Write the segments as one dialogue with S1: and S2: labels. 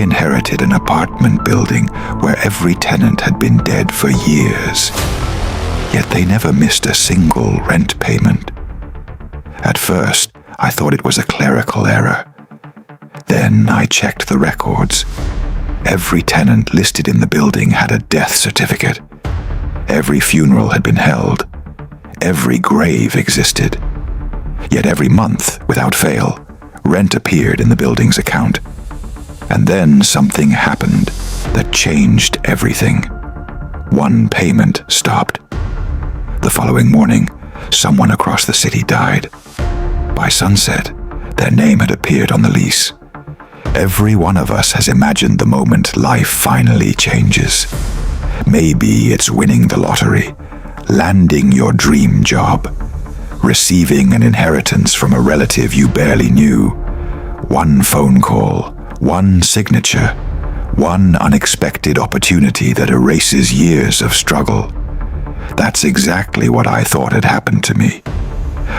S1: inherited an apartment building where every tenant had been dead for years, yet they never missed a single rent payment. At first, I thought it was a clerical error. Then I checked the records. Every tenant listed in the building had a death certificate. Every funeral had been held. Every grave existed. Yet every month, without fail, rent appeared in the building's account. And then something happened that changed everything. One payment stopped. The following morning, someone across the city died. By sunset, their name had appeared on the lease. Every one of us has imagined the moment life finally changes. Maybe it's winning the lottery, landing your dream job, receiving an inheritance from a relative you barely knew. One phone call, one signature, one unexpected opportunity that erases years of struggle. That's exactly what I thought had happened to me.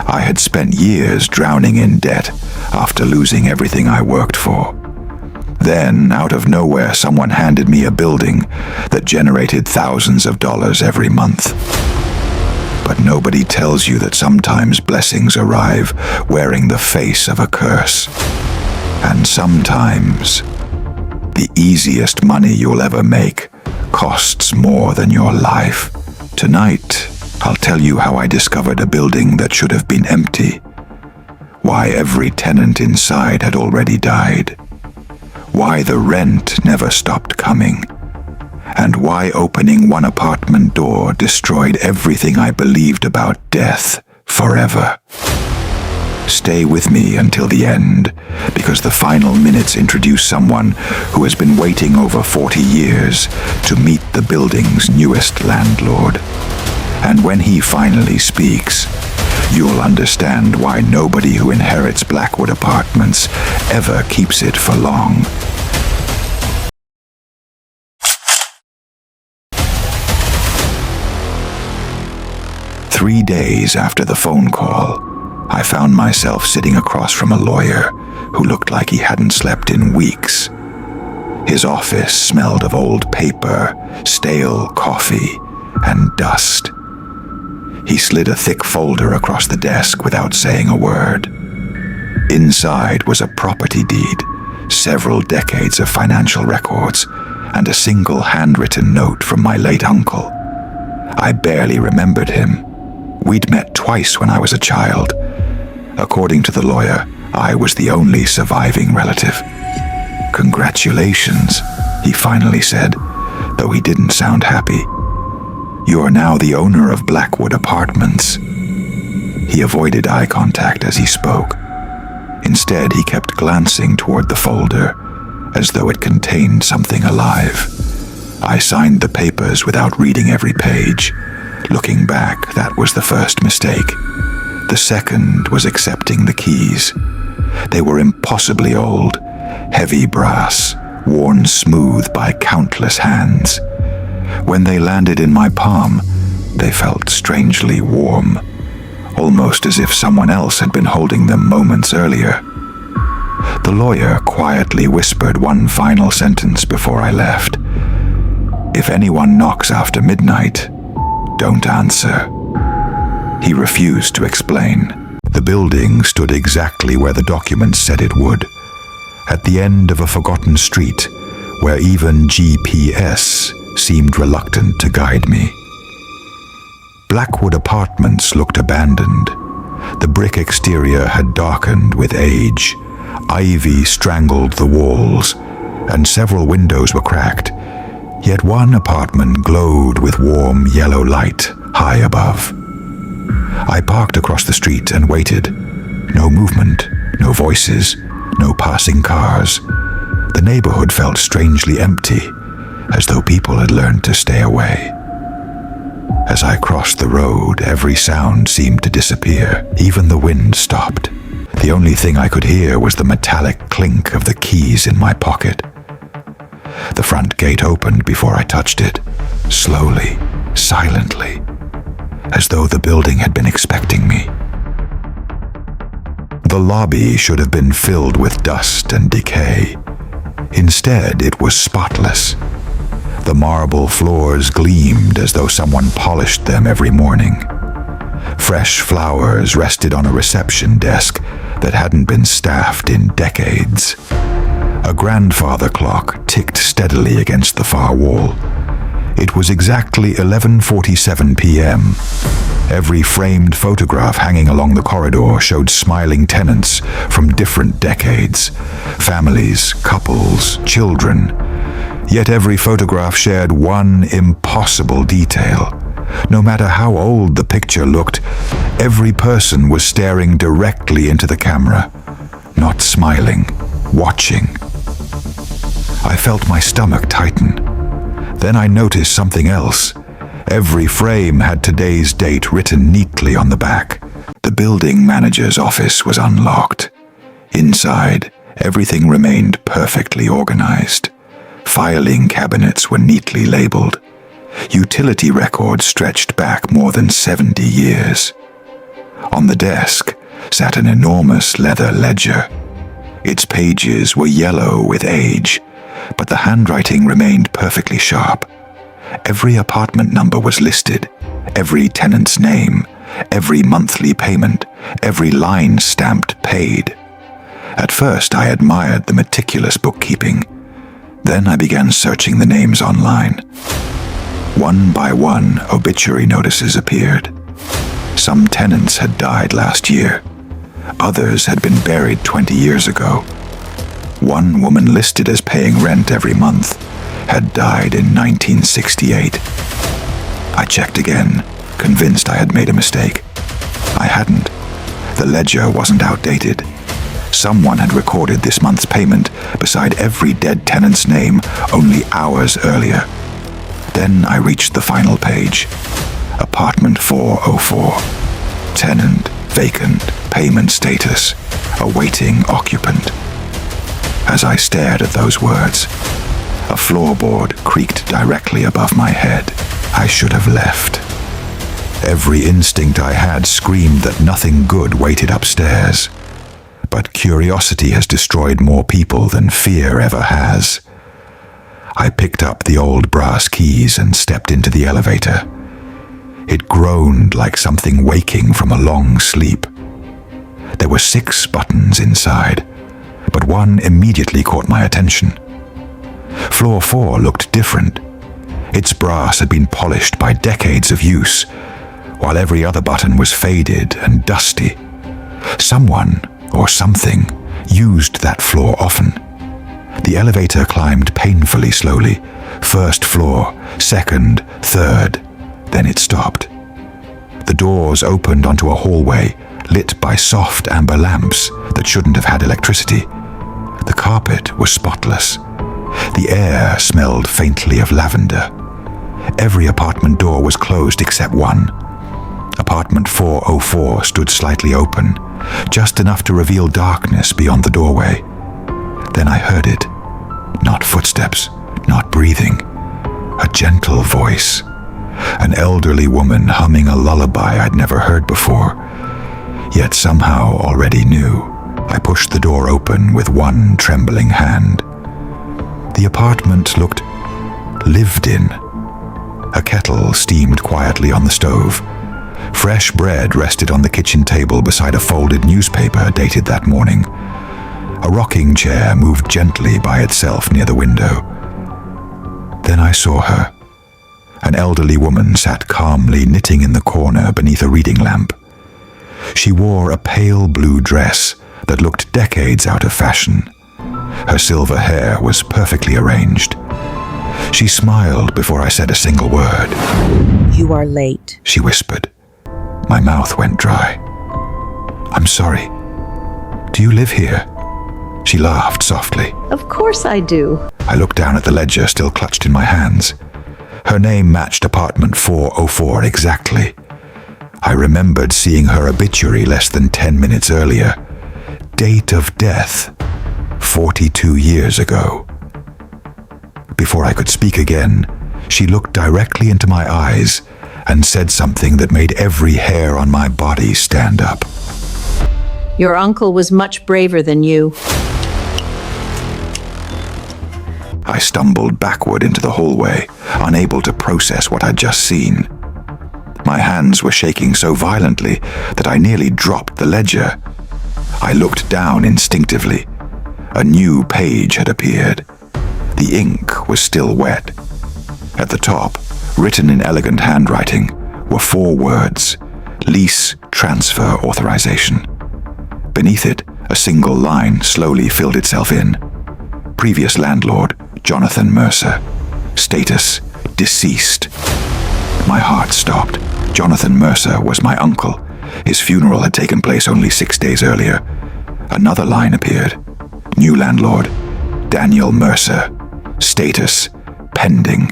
S1: I had spent years drowning in debt after losing everything I worked for. Then, out of nowhere, someone handed me a building that generated thousands of dollars every month. But nobody tells you that sometimes blessings arrive wearing the face of a curse. And sometimes, the easiest money you'll ever make costs more than your life. Tonight, I'll tell you how I discovered a building that should have been empty, why every tenant inside had already died, why the rent never stopped coming, and why opening one apartment door destroyed everything I believed about death forever. Stay with me until the end, because the final minutes introduce someone who has been waiting over 40 years to meet the building's newest landlord. And when he finally speaks, you'll understand why nobody who inherits Blackwood Apartments ever keeps it for long. Three days after the phone call, I found myself sitting across from a lawyer who looked like he hadn't slept in weeks. His office smelled of old paper, stale coffee, and dust. He slid a thick folder across the desk without saying a word. Inside was a property deed, several decades of financial records, and a single handwritten note from my late uncle. I barely remembered him. We'd met twice when I was a child. According to the lawyer, I was the only surviving relative. "Congratulations," he finally said, though he didn't sound happy. "You are now the owner of Blackwood Apartments." He avoided eye contact as he spoke. Instead, he kept glancing toward the folder, as though it contained something alive. I signed the papers without reading every page. Looking back, that was the first mistake. The second was accepting the keys. They were impossibly old, heavy brass, worn smooth by countless hands. When they landed in my palm, they felt strangely warm, almost as if someone else had been holding them moments earlier. The lawyer quietly whispered one final sentence before I left. "If anyone knocks after midnight, don't answer." He refused to explain. The building stood exactly where the documents said it would, at the end of a forgotten street where even GPS seemed reluctant to guide me. Blackwood Apartments looked abandoned. The brick exterior had darkened with age. Ivy strangled the walls, and several windows were cracked. Yet one apartment glowed with warm yellow light high above. I parked across the street and waited. No movement, no voices, no passing cars. The neighborhood felt strangely empty, as though people had learned to stay away. As I crossed the road, every sound seemed to disappear. Even the wind stopped. The only thing I could hear was the metallic clink of the keys in my pocket. The front gate opened before I touched it, slowly, silently, as though the building had been expecting me. The lobby should have been filled with dust and decay. Instead, it was spotless. The marble floors gleamed as though someone polished them every morning. Fresh flowers rested on a reception desk that hadn't been staffed in decades. A grandfather clock ticked steadily against the far wall. It was exactly 11:47 p.m. Every framed photograph hanging along the corridor showed smiling tenants from different decades, families, couples, children. Yet every photograph shared one impossible detail. No matter how old the picture looked, every person was staring directly into the camera, not smiling, watching. I felt my stomach tighten. Then I noticed something else. Every frame had today's date written neatly on the back. The building manager's office was unlocked. Inside, everything remained perfectly organized. Filing cabinets were neatly labeled. Utility records stretched back more than 70 years. On the desk sat an enormous leather ledger. Its pages were yellow with age, but the handwriting remained perfectly sharp. Every apartment number was listed, every tenant's name, every monthly payment, every line stamped paid. At first, I admired the meticulous bookkeeping. Then I began searching the names online. One by one, obituary notices appeared. Some tenants had died last year. Others had been buried 20 years ago. One woman listed as paying rent every month had died in 1968. I checked again, convinced I had made a mistake. I hadn't. The ledger wasn't outdated. Someone had recorded this month's payment beside every dead tenant's name only hours earlier. Then I reached the final page. Apartment 404. Tenant, vacant, payment status, awaiting occupant. As I stared at those words, a floorboard creaked directly above my head. I should have left. Every instinct I had screamed that nothing good waited upstairs. But curiosity has destroyed more people than fear ever has. I picked up the old brass keys and stepped into the elevator. It groaned like something waking from a long sleep. There were 6 buttons inside, but one immediately caught my attention. Floor 4 looked different. Its brass had been polished by decades of use, while every other button was faded and dusty. Someone, or something, used that floor often. The elevator climbed painfully slowly. First floor, second, third. Then it stopped. The doors opened onto a hallway lit by soft amber lamps that shouldn't have had electricity. The carpet was spotless. The air smelled faintly of lavender. Every apartment door was closed except one. Apartment 404 stood slightly open, just enough to reveal darkness beyond the doorway. Then I heard it. Not footsteps, not breathing. A gentle voice. An elderly woman humming a lullaby I'd never heard before, yet somehow already knew. I pushed the door open with one trembling hand. The apartment looked lived in. A kettle steamed quietly on the stove. Fresh bread rested on the kitchen table beside a folded newspaper dated that morning. A rocking chair moved gently by itself near the window. Then I saw her. An elderly woman sat calmly knitting in the corner beneath a reading lamp. She wore a pale blue dress that looked decades out of fashion. Her silver hair was perfectly arranged. She smiled before I said a single word.
S2: "You are late,"
S1: she whispered. My mouth went dry. "I'm sorry. Do you live here?" She laughed softly.
S2: "Of course I do."
S1: I looked down at the ledger still clutched in my hands. Her name matched apartment 404 exactly. I remembered seeing her obituary less than 10 minutes earlier. Date of death, 42 years ago. Before I could speak again, she looked directly into my eyes and said something that made every hair on my body stand up.
S2: "Your uncle was much braver than you."
S1: I stumbled backward into the hallway, unable to process what I'd just seen. My hands were shaking so violently that I nearly dropped the ledger. I looked down instinctively. A new page had appeared. The ink was still wet. At the top, written in elegant handwriting, were 4 words: lease transfer authorization. Beneath it, a single line slowly filled itself in. Previous landlord, Jonathan Mercer. Status, deceased. My heart stopped. Jonathan Mercer was my uncle. His funeral had taken place only 6 days earlier. Another line appeared. New landlord, Daniel Mercer. Status, pending.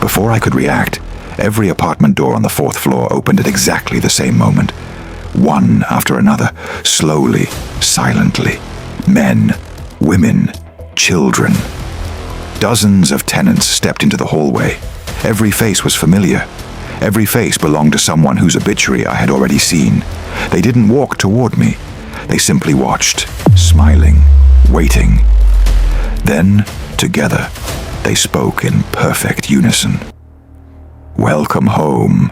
S1: Before I could react, every apartment door on the 4th floor opened at exactly the same moment. One after another, slowly, silently. Men, women, children. Dozens of tenants stepped into the hallway. Every face was familiar. Every face belonged to someone whose obituary I had already seen. They didn't walk toward me. They simply watched, smiling, waiting. Then, together, they spoke in perfect unison. Welcome home.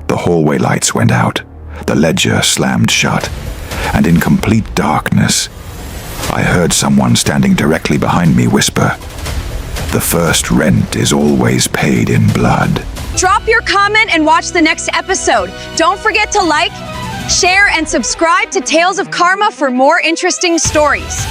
S1: The hallway lights went out. The ledger slammed shut. And in complete darkness, I heard someone standing directly behind me whisper, "The first rent is always paid in blood."
S3: Drop your comment and watch the next episode. Don't forget to like, share, and subscribe to Tales of Karma for more interesting stories.